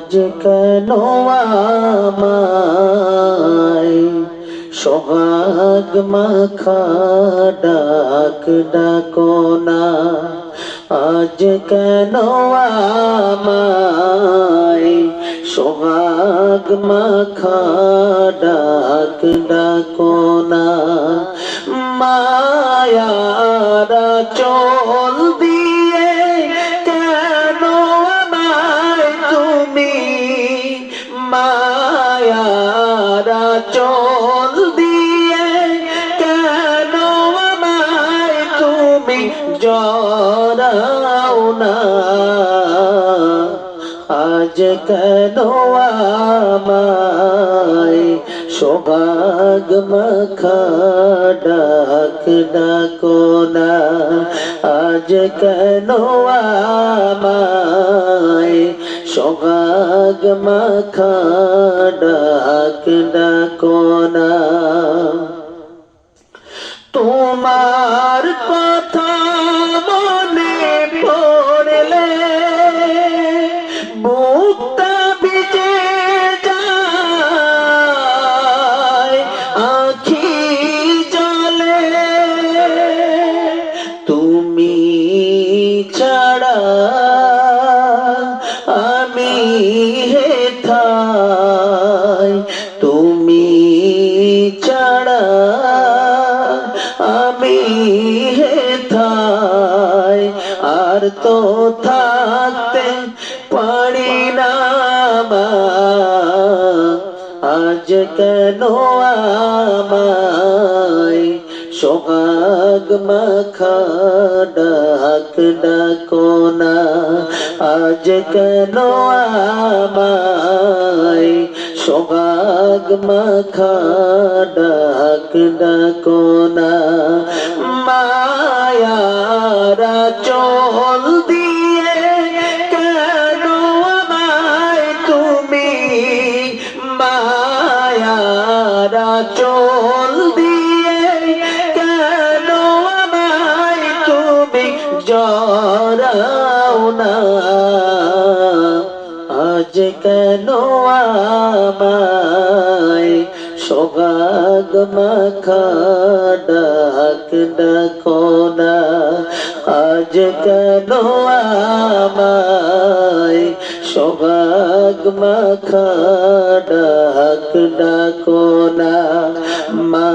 আজ কেন আমায় সোহাগ মাখা ডাক ডাকো না, আজ কেন আমায় সোহাগ মাখা ডাক ডাকো না। মায়ারা চল দিয়ে কেন আমায় তুমি, মায়ারা চল দিয়ে কেন আমায় তুমি জড়াও না, আজ কেন আমায় সোহাগ মাখা ডাক ডাকো না, আজ কেন আমায় সোহাগ মাখা ডাক ডাকো না। তোমার কথা মনে পড়লে বুকটা ভিজে যায়, আখি জলে তুমি ছাড়া আমি হেথায়, তুমি ছাড়া আমি হেথায়, আর তো থাকতে পারি না মা, আজ কেন আমায় সোহাগ মাখা ডাক ডাকো না, আজ কেন আমায় সোহাগ মাখা ডাক ডাকো না। মায়ারা চল দিয়ে কেন আমায় তুমি, মায়ারা চল দিয়ে কেন আমায় তুমি জড়াও না, আজ কেন আমায় সোহাগ মাখা ডাক ডাকো না, আজ কেন আমায় সোহাগ মাখা ডাক ডাকো না। মা